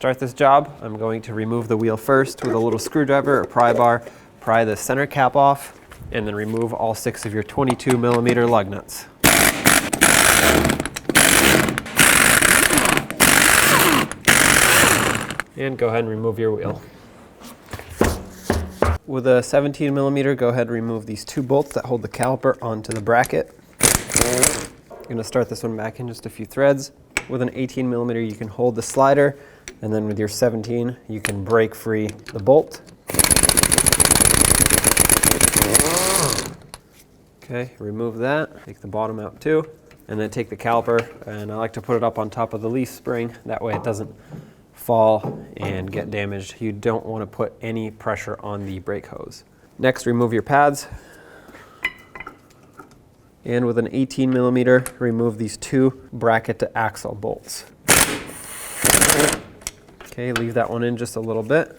start this job, I'm going to remove the wheel first with a little screwdriver or pry bar, pry the center cap off, and then remove all 6 of your 22mm lug nuts. And go ahead and remove your wheel. With a 17mm, go ahead and remove these 2 bolts that hold the caliper onto the bracket. I'm going to start this one back in just a few threads. With an 18mm, you can hold the slider, and then with your 17, you can break free the bolt. Okay, remove that. Take the bottom out too, and then take the caliper, and I like to put it up on top of the leaf spring. That way it doesn't fall and get damaged. You don't want to put any pressure on the brake hose. Next, remove your pads. And with an 18mm, remove these 2 bracket to axle bolts. Okay, leave that one in just a little bit.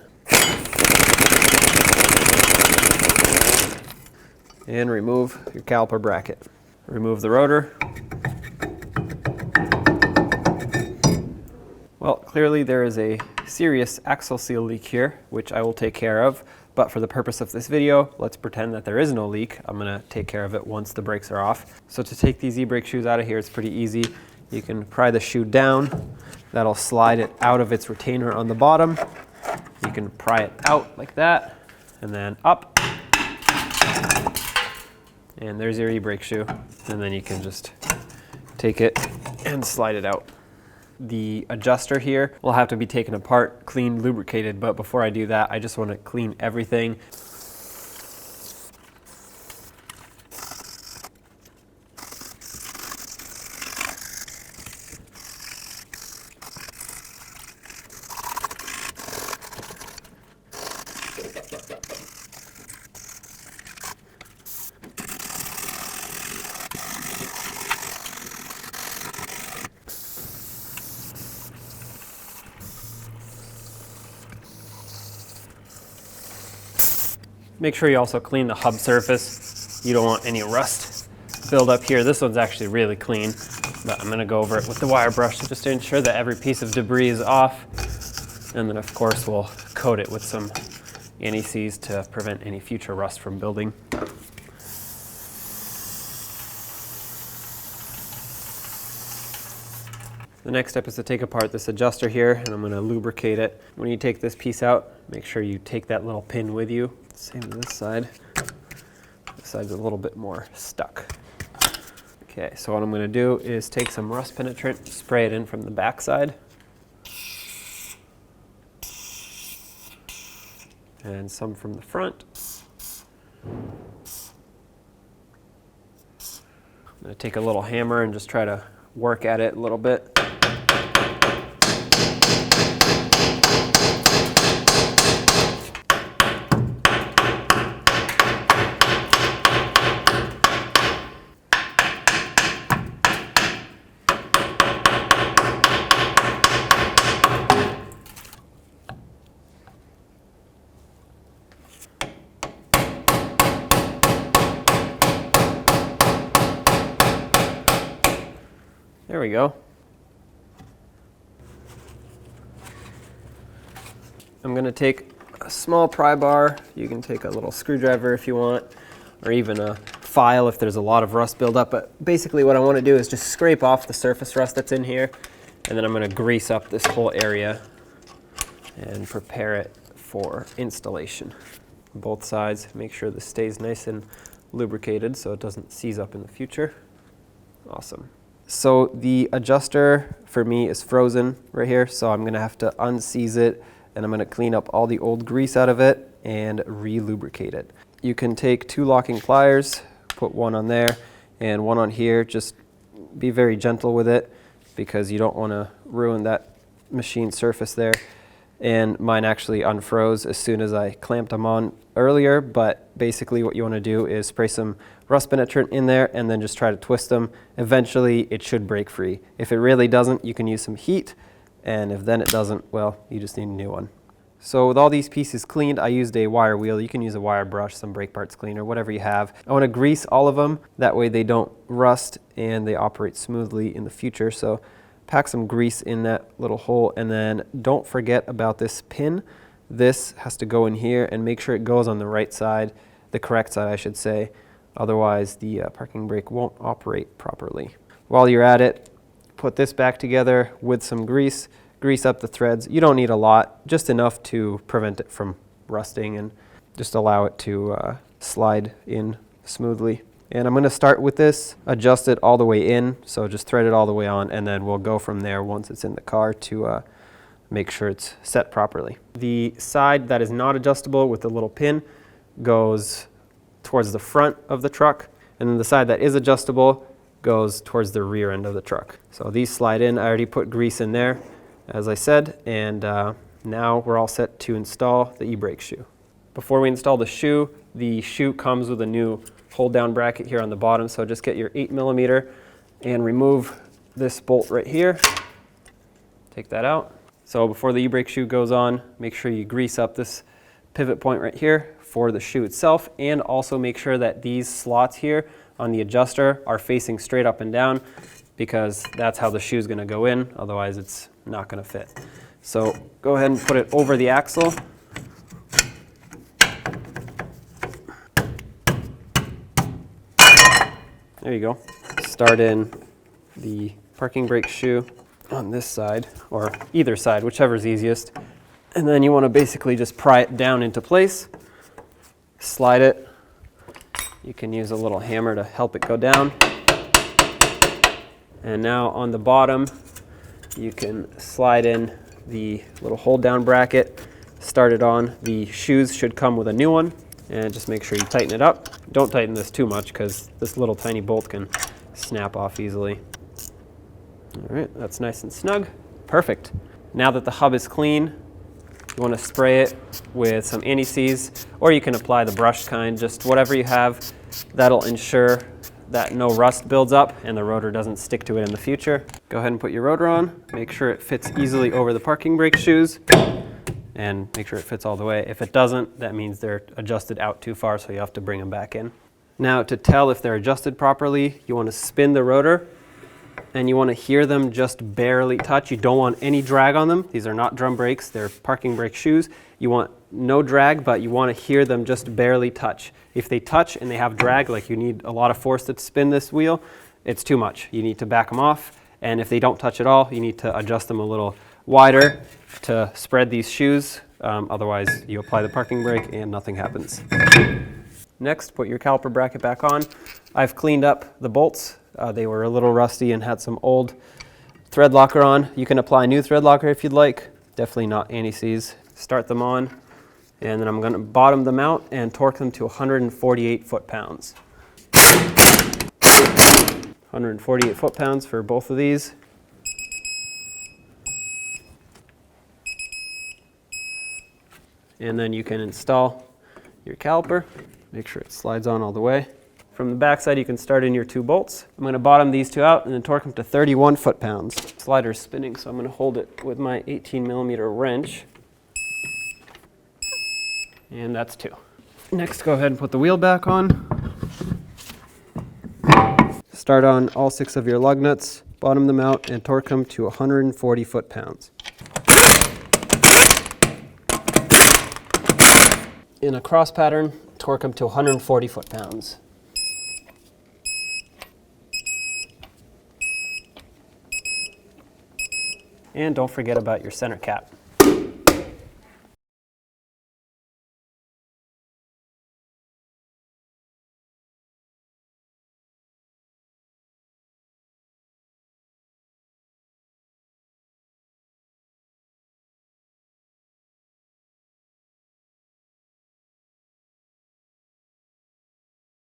And remove your caliper bracket. Remove the rotor. Well, clearly there is a serious axle seal leak here, which I will take care of. But for the purpose of this video, let's pretend that there is no leak. I'm gonna take care of it once the brakes are off. So to take these e-brake shoes out of here, it's pretty easy. You can pry the shoe down. That'll slide it out of its retainer on the bottom. You can pry it out like that, and then up. And there's your e-brake shoe. And then you can just take it and slide it out. The adjuster here will have to be taken apart, cleaned, lubricated, but before I do that, I just want to clean everything. Make sure you also clean the hub surface. You don't want any rust build up here. This one's actually really clean, but I'm gonna go over it with the wire brush just to ensure that every piece of debris is off. And then of course we'll coat it with some anti-seize to prevent any future rust from building. The next step is to take apart this adjuster here, and I'm going to lubricate it. When you take this piece out, make sure you take that little pin with you. Same with this side. This side's a little bit more stuck. Okay, so what I'm going to do is take some rust penetrant, spray it in from the back side. And some from the front. I'm going to take a little hammer and just try to work at it a little bit. There we go. I'm going to take a small pry bar. You can take a little screwdriver if you want, or even a file if there's a lot of rust buildup. But basically what I want to do is just scrape off the surface rust that's in here, and then I'm going to grease up this whole area and prepare it for installation. Both sides, make sure this stays nice and lubricated so it doesn't seize up in the future. Awesome. So the adjuster for me is frozen right here, so I'm going to have to unseize it, and I'm going to clean up all the old grease out of it and re-lubricate it. You can take 2 locking pliers, put one on there and one on here. Just be very gentle with it because you don't want to ruin that machine surface there. And mine actually unfroze as soon as I clamped them on earlier, but basically what you want to do is spray some rust penetrant in there and then just try to twist them. Eventually it should break free. If it really doesn't, you can use some heat, and if then it doesn't, well, you just need a new one. So with all these pieces cleaned, I used a wire wheel. You can use a wire brush, some brake parts cleaner, whatever you have. I want to grease all of them, that way they don't rust and they operate smoothly in the future. So pack some grease in that little hole, and then don't forget about this pin. This has to go in here, and make sure it goes on the right side, the correct side I should say, otherwise the parking brake won't operate properly. While you're at it, put this back together with some grease, grease up the threads. You don't need a lot, just enough to prevent it from rusting and just allow it to slide in smoothly. And I'm going to start with this, adjust it all the way in, so just thread it all the way on, and then we'll go from there once it's in the car to make sure it's set properly. The side that is not adjustable with the little pin goes towards the front of the truck, and then the side that is adjustable goes towards the rear end of the truck. So these slide in. I already put grease in there, as I said, and now we're all set to install the e-brake shoe. Before we install the shoe comes with a new hold down bracket here on the bottom, so just get your 8mm and remove this bolt right here. Take that out. So before the e-brake shoe goes on, make sure you grease up this pivot point right here for the shoe itself, and also make sure that these slots here on the adjuster are facing straight up and down, because that's how the shoe is going to go in, otherwise it's not going to fit. So go ahead and put it over the axle. There you go. Start in the parking brake shoe on this side, or either side, whichever is easiest. And then you want to basically just pry it down into place, slide it. You can use a little hammer to help it go down. And now on the bottom, you can slide in the little hold down bracket, start it on. The shoes should come with a new one, and just make sure you tighten it up. Don't tighten this too much because this little tiny bolt can snap off easily. All right, that's nice and snug. Perfect. Now that the hub is clean, you want to spray it with some anti-seize, or you can apply the brush kind, just whatever you have. That'll ensure that no rust builds up and the rotor doesn't stick to it in the future. Go ahead and put your rotor on. Make sure it fits easily over the parking brake shoes, and make sure it fits all the way. If it doesn't, that means they're adjusted out too far, so you have to bring them back in. Now, to tell if they're adjusted properly, you want to spin the rotor, and you want to hear them just barely touch. You don't want any drag on them. These are not drum brakes, they're parking brake shoes. You want no drag, but you want to hear them just barely touch. If they touch and they have drag, like you need a lot of force to spin this wheel, it's too much. You need to back them off, and if they don't touch at all, you need to adjust them a little wider to spread these shoes. Otherwise, you apply the parking brake and nothing happens. Next, put your caliper bracket back on. I've cleaned up the bolts. They were a little rusty and had some old thread locker on. You can apply new thread locker if you'd like. Definitely not anti-seize. Start them on, and then I'm going to bottom them out and torque them to 148 foot-pounds. 148 foot-pounds for both of these. And then you can install your caliper. Make sure it slides on all the way. From the back side, you can start in your 2 bolts. I'm going to bottom these 2 out and then torque them to 31 foot-pounds. Slider's spinning, so I'm going to hold it with my 18mm wrench. And that's 2. Next, go ahead and put the wheel back on. Start on all 6 of your lug nuts, bottom them out, and torque them to 140 foot-pounds. In a cross pattern, torque them to 140 foot-pounds. And don't forget about your center cap.